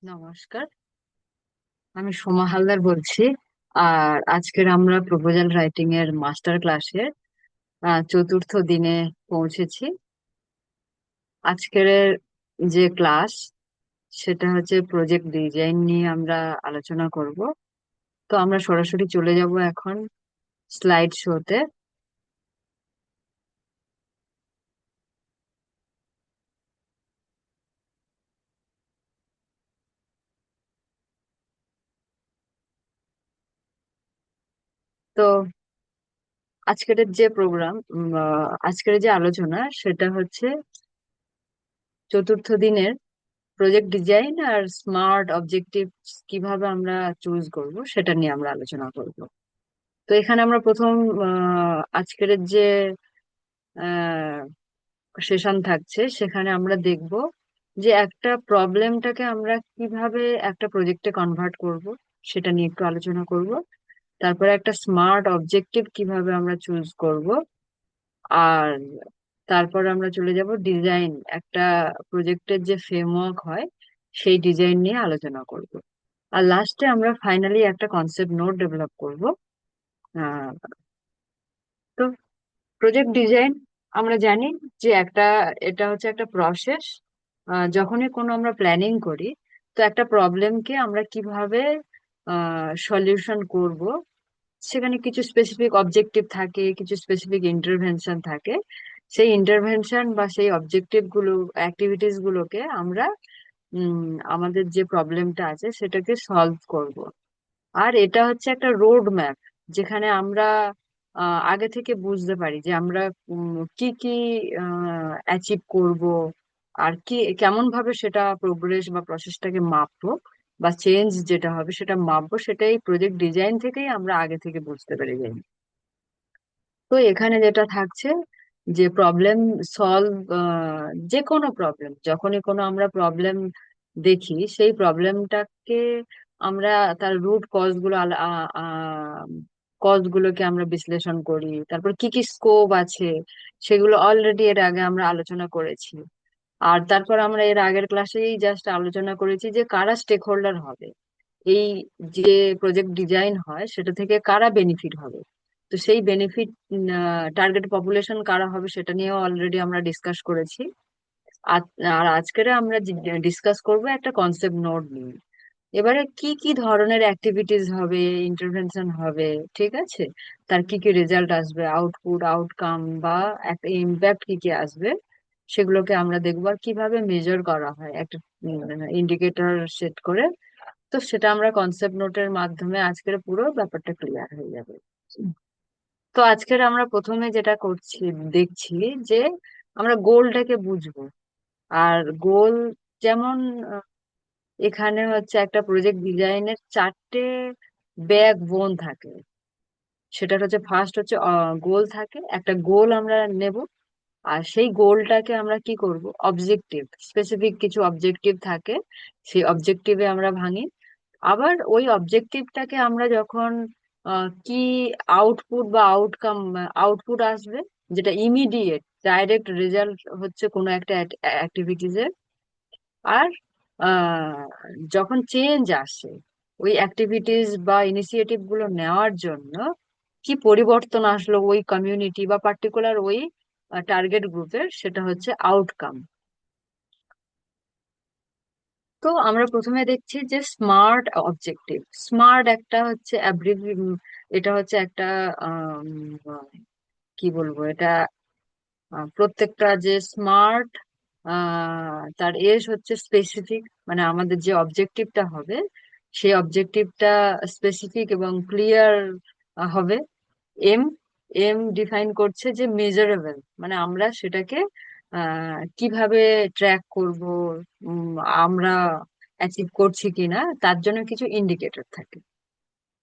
নমস্কার। আমি সোমা হালদার বলছি। আর আজকের আমরা প্রপোজাল রাইটিং এর মাস্টার ক্লাসের চতুর্থ দিনে পৌঁছেছি। আজকের যে ক্লাস সেটা হচ্ছে প্রজেক্ট ডিজাইন নিয়ে আমরা আলোচনা করব। তো আমরা সরাসরি চলে যাব এখন স্লাইড শোতে। তো আজকের যে প্রোগ্রাম, আজকের যে আলোচনা সেটা হচ্ছে চতুর্থ দিনের প্রজেক্ট ডিজাইন আর স্মার্ট অবজেক্টিভ কিভাবে আমরা চুজ করব সেটা নিয়ে আমরা আলোচনা করব। তো এখানে আমরা প্রথম আজকের যে সেশন থাকছে সেখানে আমরা দেখব যে একটা প্রবলেমটাকে আমরা কিভাবে একটা প্রজেক্টে কনভার্ট করব সেটা নিয়ে একটু আলোচনা করব। তারপরে একটা স্মার্ট অবজেক্টিভ কিভাবে আমরা চুজ করব। আর তারপর আমরা চলে যাব ডিজাইন, একটা প্রজেক্টের যে ফ্রেমওয়ার্ক হয় সেই ডিজাইন নিয়ে আলোচনা করব। আর লাস্টে আমরা ফাইনালি একটা কনসেপ্ট নোট ডেভেলপ করব। আহ তো প্রজেক্ট ডিজাইন আমরা জানি যে এটা হচ্ছে একটা প্রসেস। যখনই কোনো আমরা প্ল্যানিং করি, তো একটা প্রবলেমকে আমরা কিভাবে সলিউশন করব, সেখানে কিছু স্পেসিফিক অবজেক্টিভ থাকে, কিছু স্পেসিফিক ইন্টারভেনশন থাকে। সেই ইন্টারভেনশন বা সেই অবজেক্টিভ গুলো, অ্যাক্টিভিটিস গুলোকে আমরা আমাদের যে প্রবলেমটা আছে সেটাকে সলভ করব। আর এটা হচ্ছে একটা রোড ম্যাপ, যেখানে আমরা আগে থেকে বুঝতে পারি যে আমরা কি কি অ্যাচিভ করব, আর কি কেমন ভাবে সেটা প্রোগ্রেস বা প্রসেসটাকে মাপবো বা চেঞ্জ যেটা হবে সেটা মাপবো, সেটাই প্রজেক্ট ডিজাইন থেকেই আমরা আগে থেকে বুঝতে পেরে যাই। তো এখানে যেটা থাকছে যে প্রবলেম সলভ, যে কোনো প্রবলেম, যখনই কোনো আমরা প্রবলেম দেখি সেই প্রবলেমটাকে আমরা তার রুট কজ গুলো কজ গুলোকে আমরা বিশ্লেষণ করি। তারপর কি কি স্কোপ আছে সেগুলো অলরেডি এর আগে আমরা আলোচনা করেছি। আর তারপর আমরা এর আগের ক্লাসেই জাস্ট আলোচনা করেছি যে কারা স্টেক হোল্ডার হবে, এই যে প্রজেক্ট ডিজাইন হয় সেটা থেকে কারা বেনিফিট হবে। তো সেই বেনিফিট, টার্গেট পপুলেশন কারা হবে সেটা নিয়েও অলরেডি আমরা ডিসকাস করেছি। আর আর আজকের আমরা ডিসকাস করব একটা কনসেপ্ট নোট নিয়ে। এবারে কি কি ধরনের অ্যাক্টিভিটিস হবে, ইন্টারভেনশন হবে, ঠিক আছে, তার কি কি রেজাল্ট আসবে, আউটপুট, আউটকাম বা একটা ইম্প্যাক্ট কি কি আসবে, সেগুলোকে আমরা দেখবো। আর কিভাবে মেজার করা হয় একটা ইন্ডিকেটর সেট করে। তো সেটা আমরা কনসেপ্ট নোটের মাধ্যমে আজকের পুরো ব্যাপারটা ক্লিয়ার হয়ে যাবে। তো আজকের আমরা প্রথমে যেটা করছি, দেখছি যে আমরা গোলটাকে বুঝবো। আর গোল যেমন, আহ, এখানে হচ্ছে একটা প্রজেক্ট ডিজাইনের চারটে ব্যাক বোন থাকে। সেটা হচ্ছে ফার্স্ট হচ্ছে গোল থাকে, একটা গোল আমরা নেব। আর সেই গোলটাকে আমরা কি করব, অবজেক্টিভ, স্পেসিফিক কিছু অবজেক্টিভ থাকে, সেই অবজেক্টিভে আমরা ভাঙি। আবার ওই অবজেক্টিভটাকে আমরা যখন কি আউটপুট বা আউটকাম, আউটপুট আসবে যেটা ইমিডিয়েট ডাইরেক্ট রেজাল্ট হচ্ছে কোনো একটা অ্যাক্টিভিটিজের। আর আহ, যখন চেঞ্জ আসে ওই অ্যাক্টিভিটিস বা ইনিশিয়েটিভ গুলো নেওয়ার জন্য, কি পরিবর্তন আসলো ওই কমিউনিটি বা পার্টিকুলার ওই টার্গেট গ্রুপের, সেটা হচ্ছে আউটকাম। তো আমরা প্রথমে দেখছি যে স্মার্ট অবজেক্টিভ। স্মার্ট একটা হচ্ছে এটা হচ্ছে একটা আম, কি বলবো এটা, প্রত্যেকটা যে স্মার্ট, তার এজ হচ্ছে স্পেসিফিক, মানে আমাদের যে অবজেক্টিভটা হবে সেই অবজেক্টিভটা স্পেসিফিক এবং ক্লিয়ার হবে। এম, এম ডিফাইন করছে যে মেজারেবল, মানে আমরা সেটাকে কিভাবে ট্র্যাক করব, আমরা অ্যাচিভ করছি কিনা তার জন্য কিছু ইন্ডিকেটর থাকে।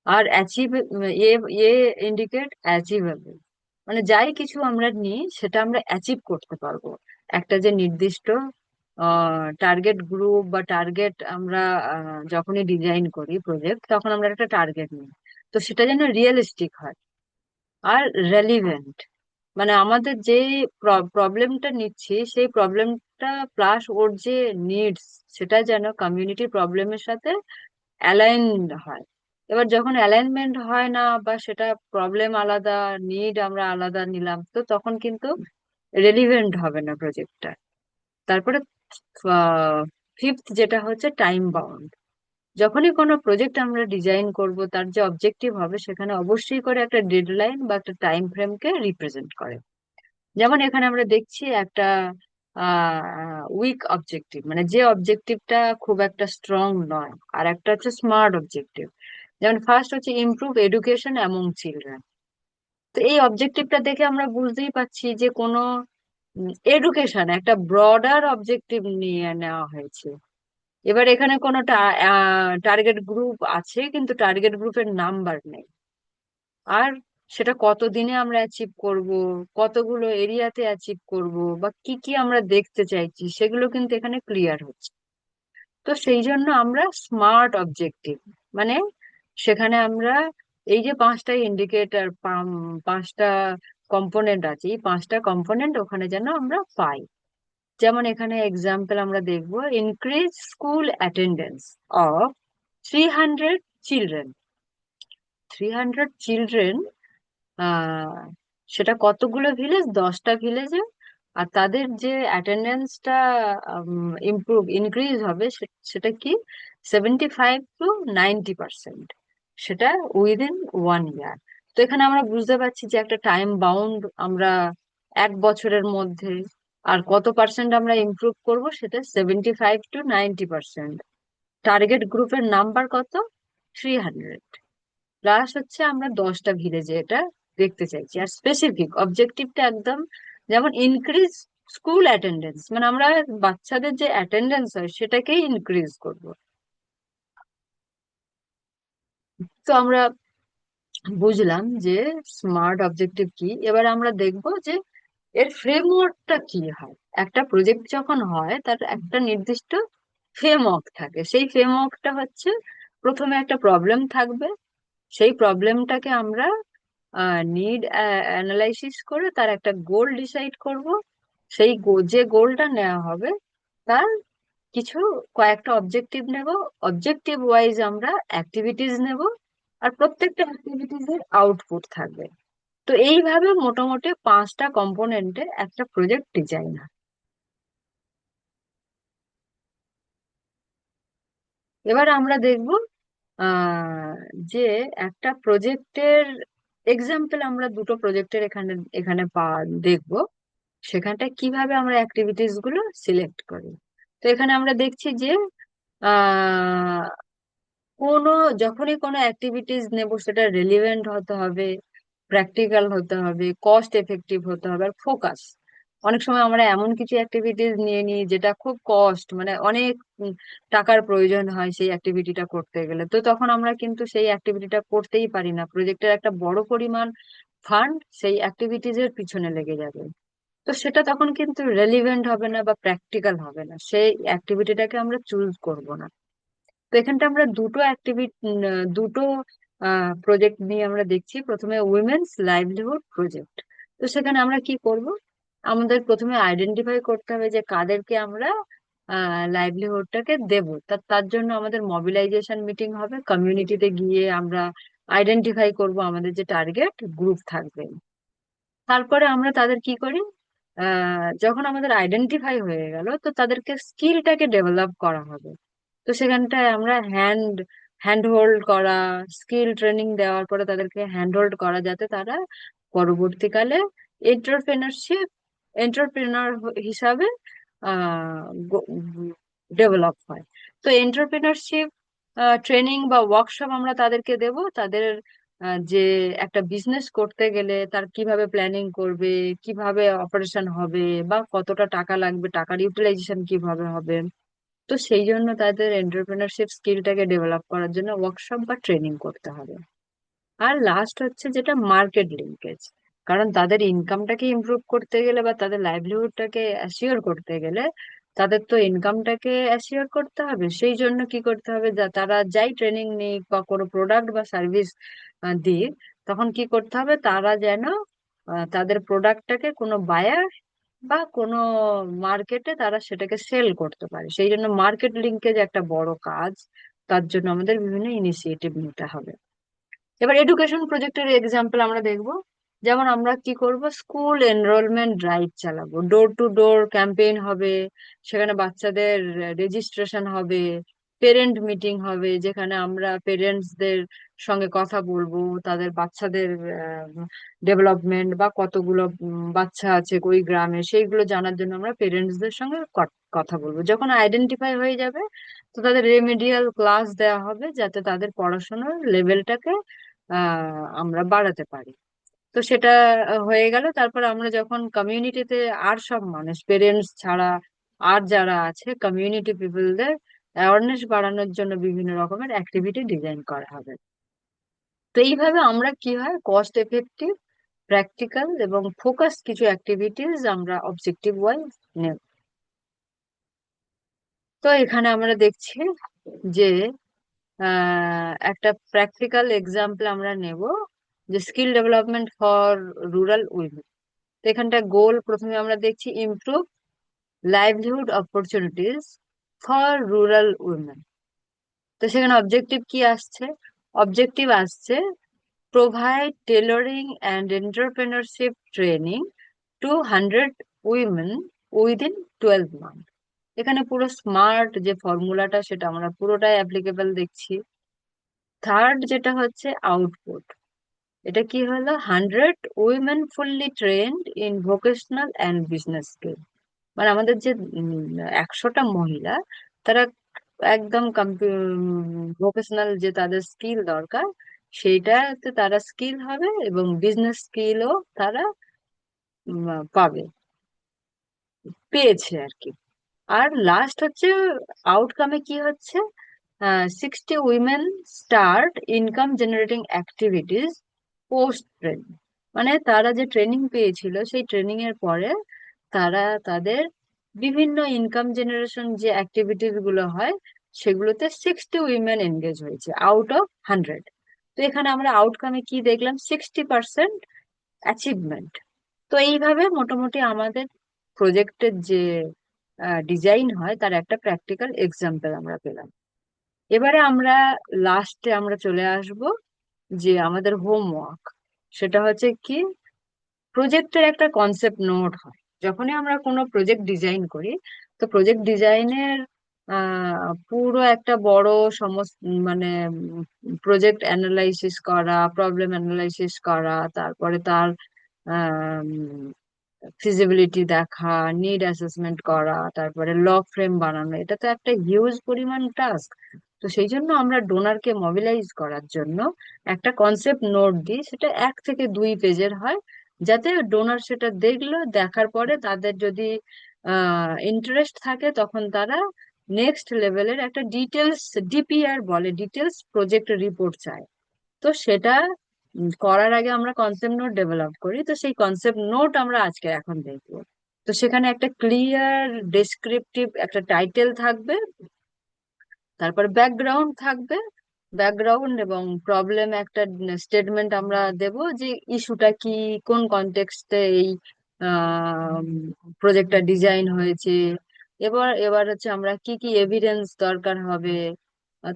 আর অ্যাচিভ, এ এ ইন্ডিকেট অ্যাচিভেবল, মানে যাই কিছু আমরা নিই সেটা আমরা অ্যাচিভ করতে পারবো। একটা যে নির্দিষ্ট টার্গেট গ্রুপ বা টার্গেট আমরা যখনই ডিজাইন করি প্রজেক্ট, তখন আমরা একটা টার্গেট নিই, তো সেটা যেন রিয়েলিস্টিক হয় আর রেলিভেন্ট, মানে আমাদের যে প্রবলেমটা নিচ্ছি সেই প্রবলেমটা প্লাস ওর যে নিডস, সেটা যেন কমিউনিটি প্রবলেমের সাথে অ্যালাইনড হয়। এবার যখন অ্যালাইনমেন্ট হয় না, বা সেটা প্রবলেম আলাদা, নিড আমরা আলাদা নিলাম, তো তখন কিন্তু রেলিভেন্ট হবে না প্রজেক্টটা। তারপরে ফিফথ যেটা হচ্ছে টাইম বাউন্ড। যখনই কোনো প্রজেক্ট আমরা ডিজাইন করব, তার যে অবজেক্টিভ হবে সেখানে অবশ্যই করে একটা ডেডলাইন বা একটা টাইম ফ্রেমকে রিপ্রেজেন্ট করে। যেমন এখানে আমরা দেখছি একটা উইক অবজেক্টিভ, মানে যে অবজেক্টিভটা খুব একটা স্ট্রং নয়, আর একটা হচ্ছে স্মার্ট অবজেক্টিভ। যেমন ফার্স্ট হচ্ছে ইমপ্রুভ এডুকেশন অ্যামং চিলড্রেন। তো এই অবজেক্টিভটা দেখে আমরা বুঝতেই পাচ্ছি যে কোনো এডুকেশন একটা ব্রডার অবজেক্টিভ নিয়ে নেওয়া হয়েছে। এবার এখানে কোনো টার্গেট গ্রুপ আছে, কিন্তু টার্গেট গ্রুপের নাম্বার নেই। আর সেটা কত দিনে আমরা অ্যাচিভ করব, কতগুলো এরিয়াতে অ্যাচিভ করব, বা কি কি আমরা দেখতে চাইছি, সেগুলো কিন্তু এখানে ক্লিয়ার হচ্ছে। তো সেই জন্য আমরা স্মার্ট অবজেক্টিভ, মানে সেখানে আমরা এই যে পাঁচটা ইন্ডিকেটর, পাঁচটা কম্পোনেন্ট আছে, এই পাঁচটা কম্পোনেন্ট ওখানে যেন আমরা পাই। যেমন এখানে এক্সাম্পল আমরা দেখবো, increase school attendance of 300 children. 300 children, ah সেটা কতগুলো ভিলেজ? 10টা ভিলেজে। আর তাদের যে অ্যাটেন্ডেন্সটা ইনক্রিজ হবে, সেটা কি 75 to 90%, সেটা উইদিন 1 ইয়ার। তো এখানে আমরা বুঝতে পারছি যে একটা টাইম বাউন্ড আমরা 1 বছরের মধ্যে, আর কত পার্সেন্ট আমরা ইমপ্রুভ করব, সেটা 75 to 90%। টার্গেট গ্রুপের নাম্বার কত? 300। প্লাস হচ্ছে আমরা 10টা ভিলেজে এটা দেখতে চাইছি। আর স্পেসিফিক অবজেক্টিভটা একদম, যেমন ইনক্রিজ স্কুল অ্যাটেন্ডেন্স, মানে আমরা বাচ্চাদের যে অ্যাটেন্ডেন্স হয় সেটাকেই ইনক্রিজ করব। তো আমরা বুঝলাম যে স্মার্ট অবজেক্টিভ কি। এবার আমরা দেখব যে এর ফ্রেমওয়ার্কটা কি হয়। একটা প্রজেক্ট যখন হয় তার একটা নির্দিষ্ট ফ্রেমওয়ার্ক থাকে। সেই ফ্রেমওয়ার্কটা হচ্ছে, প্রথমে একটা প্রবলেম থাকবে, সেই প্রবলেমটাকে আমরা নিড অ্যানালাইসিস করে তার একটা গোল ডিসাইড করব। সেই যে গোলটা নেওয়া হবে তার কিছু কয়েকটা অবজেক্টিভ নেব। অবজেক্টিভ ওয়াইজ আমরা অ্যাক্টিভিটিস নেব, আর প্রত্যেকটা অ্যাক্টিভিটিস এর আউটপুট থাকবে। তো এইভাবে মোটামুটি পাঁচটা কম্পোনেন্টে একটা প্রজেক্ট ডিজাইন হয়। এবার আমরা দেখব আহ যে একটা প্রজেক্টের এক্সাম্পল, আমরা দুটো প্রজেক্টের এখানে এখানে দেখব সেখানটা কিভাবে আমরা অ্যাক্টিভিটিস গুলো সিলেক্ট করি। তো এখানে আমরা দেখছি যে আহ কোনো যখনই কোনো অ্যাক্টিভিটিস নেব, সেটা রেলিভেন্ট হতে হবে, প্র্যাকটিক্যাল হতে হবে, কস্ট এফেক্টিভ হতে হবে, আর ফোকাস। অনেক সময় আমরা এমন কিছু অ্যাক্টিভিটিস নিয়ে নিই যেটা খুব কস্ট, মানে অনেক টাকার প্রয়োজন হয় সেই অ্যাক্টিভিটিটা করতে গেলে, তো তখন আমরা কিন্তু সেই অ্যাক্টিভিটিটা করতেই পারি না। প্রজেক্টের একটা বড় পরিমাণ ফান্ড সেই অ্যাক্টিভিটিস এর পিছনে লেগে যাবে। তো সেটা তখন কিন্তু রেলিভেন্ট হবে না বা প্র্যাকটিক্যাল হবে না, সেই অ্যাক্টিভিটিটাকে আমরা চুজ করব না। তো এখানটা আমরা দুটো প্রজেক্ট নিয়ে আমরা দেখছি। প্রথমে উইমেন্স লাইভলিহুড প্রজেক্ট। তো সেখানে আমরা কি করব, আমাদের প্রথমে আইডেন্টিফাই করতে হবে যে কাদেরকে আমরা লাইভলিহুডটাকে দেব। তার জন্য আমাদের মোবিলাইজেশন মিটিং হবে, কমিউনিটিতে গিয়ে আমরা আইডেন্টিফাই করব আমাদের যে টার্গেট গ্রুপ থাকবে। তারপরে আমরা তাদের কি করি, যখন আমাদের আইডেন্টিফাই হয়ে গেল, তো তাদেরকে স্কিলটাকে ডেভেলপ করা হবে। তো সেখানটায় আমরা হ্যান্ড হোল্ড করা, স্কিল ট্রেনিং দেওয়ার পরে তাদেরকে হ্যান্ড হোল্ড করা, যাতে তারা পরবর্তীকালে এন্টারপ্রেনারশিপ এন্টারপ্রেনার হিসাবে ডেভেলপ হয়। তো এন্টারপ্রেনারশিপ ট্রেনিং বা ওয়ার্কশপ আমরা তাদেরকে দেব। তাদের যে একটা বিজনেস করতে গেলে তার কিভাবে প্ল্যানিং করবে, কিভাবে অপারেশন হবে, বা কতটা টাকা লাগবে, টাকার ইউটিলাইজেশন কিভাবে হবে। তো সেই জন্য তাদের এন্টারপ্রেনারশিপ স্কিলটাকে ডেভেলপ করার জন্য ওয়ার্কশপ বা ট্রেনিং করতে হবে। আর লাস্ট হচ্ছে যেটা মার্কেট লিঙ্কেজ। কারণ তাদের ইনকামটাকে ইমপ্রুভ করতে গেলে বা তাদের লাইভলিহুডটাকে অ্যাসিওর করতে গেলে তাদের তো ইনকামটাকে অ্যাসিওর করতে হবে। সেই জন্য কি করতে হবে, যা তারা যাই ট্রেনিং নিক বা কোনো প্রোডাক্ট বা সার্ভিস দিক, তখন কি করতে হবে, তারা যেন তাদের প্রোডাক্টটাকে কোনো বায়ার বা কোনো মার্কেটে তারা সেটাকে সেল করতে পারে। সেই জন্য মার্কেট লিঙ্কেজ একটা বড় কাজ, তার জন্য আমাদের বিভিন্ন ইনিশিয়েটিভ নিতে হবে। এবার এডুকেশন প্রজেক্টের এক্সাম্পল আমরা দেখব। যেমন আমরা কি করব, স্কুল এনরোলমেন্ট ড্রাইভ চালাবো, ডোর টু ডোর ক্যাম্পেইন হবে, সেখানে বাচ্চাদের রেজিস্ট্রেশন হবে, পেরেন্ট মিটিং হবে, যেখানে আমরা পেরেন্টসদের সঙ্গে কথা বলবো, তাদের বাচ্চাদের ডেভেলপমেন্ট বা কতগুলো বাচ্চা আছে ওই গ্রামে সেইগুলো জানার জন্য আমরা পেরেন্টসদের সঙ্গে কথা বলবো। যখন আইডেন্টিফাই হয়ে যাবে, তো তাদের রেমেডিয়াল ক্লাস দেওয়া হবে যাতে তাদের পড়াশোনার লেভেলটাকে আমরা বাড়াতে পারি। তো সেটা হয়ে গেল। তারপর আমরা যখন কমিউনিটিতে আর সব মানুষ, পেরেন্টস ছাড়া আর যারা আছে কমিউনিটি পিপলদের অ্যাওয়ারনেস বাড়ানোর জন্য বিভিন্ন রকমের অ্যাক্টিভিটি ডিজাইন করা হবে। তো এইভাবে আমরা কি হয়, কস্ট এফেক্টিভ, প্র্যাকটিক্যাল এবং ফোকাস কিছু অ্যাক্টিভিটিস আমরা অবজেক্টিভ ওয়াইজ নেব। তো এখানে আমরা দেখছি যে একটা প্র্যাকটিক্যাল এক্সাম্পল আমরা নেব, যে skill development for rural women. তো এখানটা গোল প্রথমে আমরা দেখছি improve livelihood opportunities for rural women. তো সেখানে অবজেক্টিভ কি আসছে? অবজেক্টিভ আসছে provide tailoring and entrepreneurship training two 100 women within 12 month. এখানে পুরো স্মার্ট যে ফর্মুলাটা সেটা আমরা পুরোটাই অ্যাপ্লিকেবল দেখছি। থার্ড যেটা হচ্ছে আউটপুট, এটা কি হলো, 100 women fully trend in vocational and business skill. মানে আমাদের যে 100টা মহিলা, তারা একদম ভোকেশনাল যে তাদের স্কিল দরকার সেইটাতে তারা স্কিল হবে এবং বিজনেস স্কিলও তারা পাবে, পেয়েছে আর কি। আর লাস্ট হচ্ছে আউটকামে কি হচ্ছে, 60 women start income generating activities post training. মানে তারা যে ট্রেনিং পেয়েছিল সেই ট্রেনিং এর পরে তারা তাদের বিভিন্ন ইনকাম জেনারেশন যে অ্যাক্টিভিটিস গুলো হয় সেগুলোতে 60 উইমেন এনগেজ হয়েছে আউট অফ 100। তো এখানে আমরা আউটকামে কি দেখলাম, 60% অ্যাচিভমেন্ট। তো এইভাবে মোটামুটি আমাদের প্রজেক্টের যে ডিজাইন হয় তার একটা প্র্যাকটিক্যাল এক্সাম্পল আমরা পেলাম। এবারে আমরা লাস্টে আমরা চলে আসব যে আমাদের হোমওয়ার্ক, সেটা হচ্ছে কি, প্রজেক্টের একটা কনসেপ্ট নোট হয়। যখনই আমরা কোনো প্রজেক্ট ডিজাইন করি, তো প্রজেক্ট ডিজাইনের পুরো একটা বড় সমস্ত মানে প্রজেক্ট অ্যানালাইসিস করা, প্রবলেম অ্যানালাইসিস করা, তারপরে তার ফিজিবিলিটি দেখা, নিড অ্যাসেসমেন্ট করা, তারপরে ল ফ্রেম বানানো, এটা তো একটা হিউজ পরিমাণ টাস্ক। তো সেই জন্য আমরা ডোনারকে মোবিলাইজ করার জন্য একটা কনসেপ্ট নোট দিই, সেটা 1 থেকে 2 পেজের হয়, যাতে ডোনার সেটা দেখলো, দেখার পরে তাদের যদি ইন্টারেস্ট থাকে তখন তারা নেক্সট লেভেলের একটা ডিটেলস, ডিপিআর বলে, ডিটেলস প্রজেক্ট রিপোর্ট চায়। তো সেটা করার আগে আমরা কনসেপ্ট নোট ডেভেলপ করি। তো সেই কনসেপ্ট নোট আমরা আজকে এখন দেখবো। তো সেখানে একটা ক্লিয়ার ডেসক্রিপটিভ একটা টাইটেল থাকবে, তারপর ব্যাকগ্রাউন্ড থাকবে, ব্যাকগ্রাউন্ড এবং প্রবলেম একটা স্টেটমেন্ট আমরা দেব, যে ইস্যুটা কি, কোন কনটেক্সটে এই প্রজেক্টটা ডিজাইন হয়েছে। এবার এবার হচ্ছে আমরা কি কি এভিডেন্স দরকার হবে।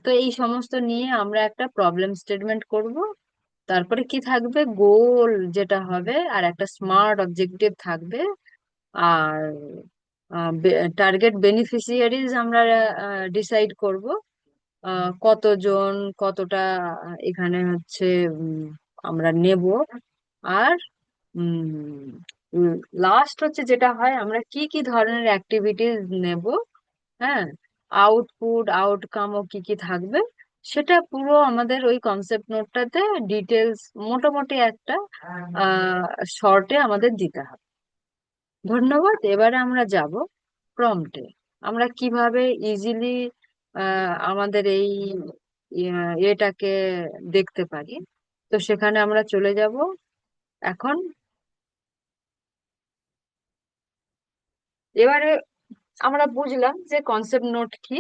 তো এই সমস্ত নিয়ে আমরা একটা প্রবলেম স্টেটমেন্ট করব। তারপরে কি থাকবে, গোল যেটা হবে, আর একটা স্মার্ট অবজেক্টিভ থাকবে। আর টার্গেট বেনিফিশিয়ারিজ আমরা ডিসাইড করব, কতজন কতটা এখানে হচ্ছে আমরা নেব। আর লাস্ট হচ্ছে যেটা হয়, আমরা কি কি ধরনের অ্যাক্টিভিটিস নেব, হ্যাঁ, আউটপুট আউটকামও কি কি থাকবে, সেটা পুরো আমাদের ওই কনসেপ্ট নোটটাতে ডিটেলস মোটামুটি একটা শর্টে আমাদের দিতে হবে। ধন্যবাদ। এবারে আমরা যাব প্রম্পটে, আমরা কিভাবে ইজিলি আমাদের এই এটাকে দেখতে পারি। তো সেখানে আমরা চলে যাব এখন। এবারে আমরা বুঝলাম যে কনসেপ্ট নোট কি,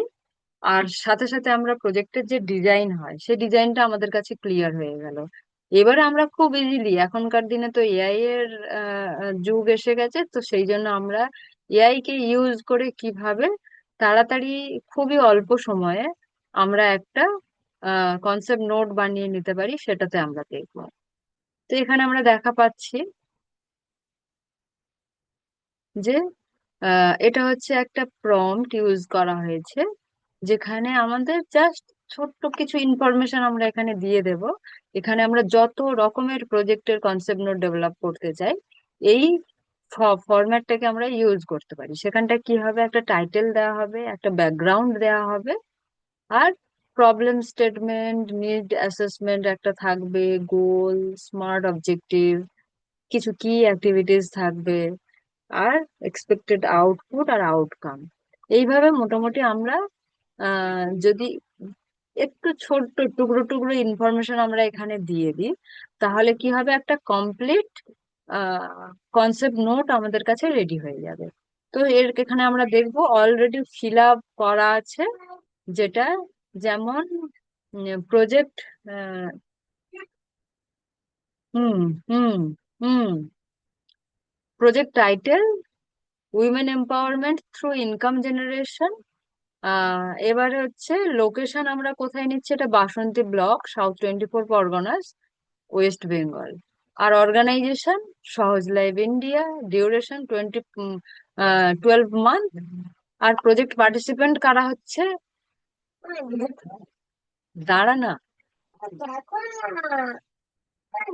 আর সাথে সাথে আমরা প্রজেক্টের যে ডিজাইন হয় সেই ডিজাইনটা আমাদের কাছে ক্লিয়ার হয়ে গেল। এবারে আমরা খুব ইজিলি, এখনকার দিনে তো এআই এর যুগ এসে গেছে, তো সেই জন্য আমরা এআই কে ইউজ করে কিভাবে তাড়াতাড়ি, খুবই অল্প সময়ে আমরা একটা কনসেপ্ট নোট বানিয়ে নিতে পারি, সেটাতে আমরা দেখবো। তো এখানে আমরা দেখা পাচ্ছি যে এটা হচ্ছে একটা প্রম্পট ইউজ করা হয়েছে, যেখানে আমাদের জাস্ট ছোট্ট কিছু ইনফরমেশন আমরা এখানে দিয়ে দেব। এখানে আমরা যত রকমের প্রজেক্টের কনসেপ্ট নোট ডেভেলপ করতে চাই, এই ফরম্যাটটাকে আমরা ইউজ করতে পারি। সেখানটা কি হবে, একটা টাইটেল দেওয়া হবে, একটা ব্যাকগ্রাউন্ড দেওয়া হবে, আর প্রবলেম স্টেটমেন্ট, নিড অ্যাসেসমেন্ট একটা থাকবে, গোল, স্মার্ট অবজেক্টিভ, কিছু কি অ্যাক্টিভিটিস থাকবে, are expected output R outcome. এইভাবে মোটামুটি আমরা যদি একটু ছোট্ট টুকরো টুকরো ইনফরমেশন আমরা এখানে দিয়ে দিই, তাহলে কি হবে, একটা কমপ্লিট কনসেপ্ট নোট আমাদের কাছে রেডি হয়ে যাবে। তো এর এখানে আমরা দেখবো অলরেডি ফিল আপ করা আছে, যেটা যেমন project, hmm hmm hmm project title, women empowerment through income generation. এবারে হচ্ছে লোকেশন আমরা কোথায় নিচ্ছি, এটা বাসন্তী ব্লক, সাউথ 24 পরগনাস, ওয়েস্ট বেঙ্গল। আর organization Sahaj live India, duration 12 month. আর প্রজেক্ট পার্টিসিপেন্ট কারা হচ্ছে, দাঁড়া না, দেখো না,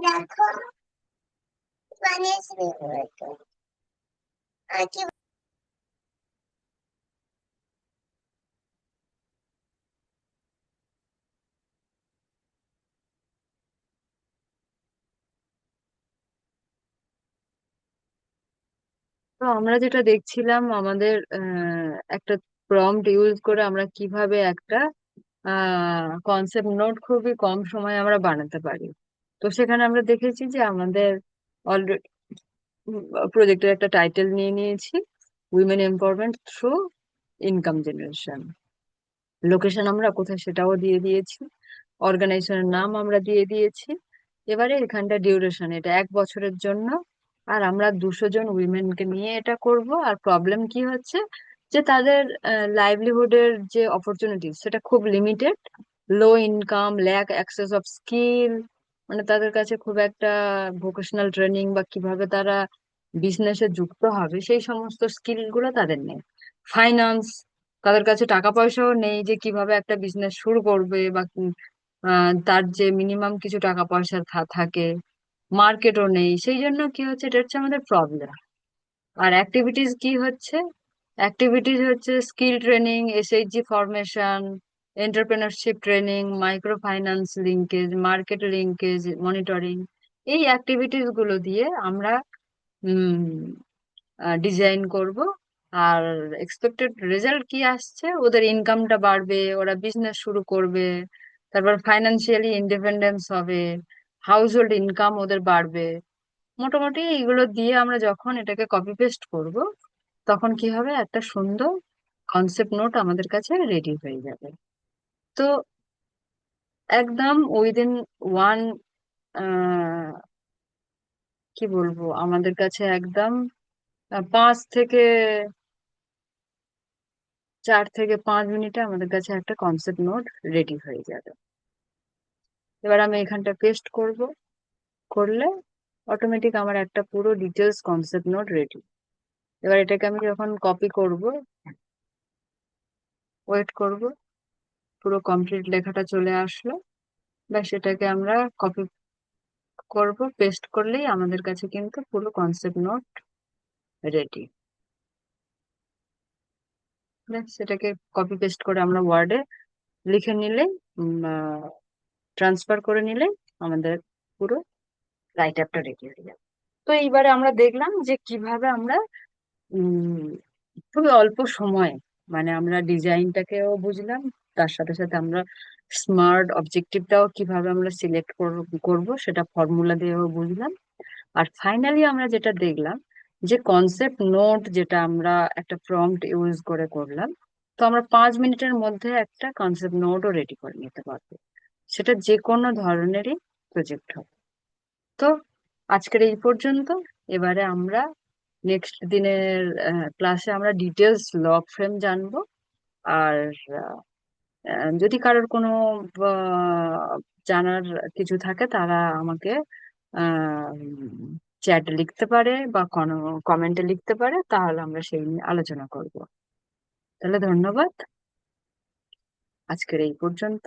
দেখো, বানিয়েছি তো। আর কি, তো আমরা যেটা দেখছিলাম আমাদের একটা প্রম্পট ইউজ করে আমরা কিভাবে একটা কনসেপ্ট নোট খুবই কম সময়ে আমরা বানাতে পারি। তো সেখানে আমরা দেখেছি যে আমাদের অলরেডি প্রজেক্টের একটা টাইটেল নিয়ে নিয়েছি, women empowerment through income generation. Location আমরা কোথায় সেটাও দিয়ে দিয়েছি, অর্গানাইজেশনের নাম আমরা দিয়ে দিয়েছি। এবারে এখানটা ডিউরেশন, এটা 1 বছরের জন্য। আর আমরা 200 জন উইমেনকে নিয়ে এটা করব। আর প্রবলেম কি হচ্ছে, যে তাদের লাইভলিহুডের যে অপরচুনিটি সেটা খুব limited, low income, lack access of skill, মানে তাদের কাছে খুব একটা ভোকেশনাল ট্রেনিং বা কিভাবে তারা বিজনেসে যুক্ত হবে সেই সমস্ত স্কিল গুলো তাদের নেই। ফাইন্যান্স, তাদের কাছে টাকা পয়সাও নেই যে কিভাবে একটা বিজনেস শুরু করবে, বা তার যে মিনিমাম কিছু টাকা পয়সা থাকে। মার্কেটও নেই, সেই জন্য কি হচ্ছে, এটা হচ্ছে আমাদের প্রবলেম। আর অ্যাক্টিভিটিস কি হচ্ছে, অ্যাক্টিভিটিস হচ্ছে skill training, SHG formation, entrepreneurship training, micro finance linkage, market linkage monitoring. এই অ্যাক্টিভিটিস গুলো দিয়ে আমরা ডিজাইন করব। আর এক্সপেক্টেড রেজাল্ট কি আসছে, ওদের ইনকামটা বাড়বে, ওরা বিজনেস শুরু করবে, তারপর ফাইন্যান্সিয়ালি ইন্ডিপেন্ডেন্স হবে, হাউস হোল্ড ইনকাম ওদের বাড়বে। মোটামুটি এইগুলো দিয়ে আমরা যখন এটাকে কপি পেস্ট করব, তখন কি হবে, একটা সুন্দর কনসেপ্ট নোট আমাদের কাছে রেডি হয়ে যাবে। তো একদম উইদিন ওয়ান, কি বলবো, আমাদের কাছে একদম 4 থেকে 5 মিনিটে আমাদের কাছে একটা কনসেপ্ট নোট রেডি হয়ে যাবে। এবার আমি এখানটা পেস্ট করব, করলে অটোমেটিক আমার একটা পুরো ডিটেলস কনসেপ্ট নোট রেডি। এবার এটাকে আমি যখন কপি করব, ওয়েট করব, পুরো কমপ্লিট লেখাটা চলে আসলো, বা সেটাকে আমরা কপি করব, পেস্ট করলেই আমাদের কাছে কিন্তু পুরো কনসেপ্ট নোট রেডি। সেটাকে কপি পেস্ট করে আমরা ওয়ার্ডে লিখে নিলে, ট্রান্সফার করে নিলে আমাদের পুরো রাইট আপটা রেডি হয়ে যাবে। তো এইবারে আমরা দেখলাম যে কিভাবে আমরা উম খুবই অল্প সময়ে, মানে আমরা ডিজাইনটাকেও বুঝলাম, তার সাথে সাথে আমরা স্মার্ট অবজেক্টিভটাও কিভাবে আমরা সিলেক্ট করব সেটা ফর্মুলা দিয়েও বুঝলাম। আর ফাইনালি আমরা যেটা দেখলাম, যে কনসেপ্ট নোট যেটা আমরা একটা প্রম্পট ইউজ করে করলাম, তো আমরা 5 মিনিটের মধ্যে একটা কনসেপ্ট নোটও রেডি করে নিতে পারবো। সেটা যে কোনো ধরনেরই প্রজেক্ট হবে। তো আজকের এই পর্যন্ত। এবারে আমরা নেক্সট দিনের ক্লাসে আমরা ডিটেলস লগ ফ্রেম জানবো। আর যদি কারোর কোনো আহ, জানার কিছু থাকে তারা আমাকে চ্যাটে লিখতে পারে বা কোনো কমেন্টে লিখতে পারে, তাহলে আমরা সেই নিয়ে আলোচনা করব। তাহলে ধন্যবাদ, আজকের এই পর্যন্ত।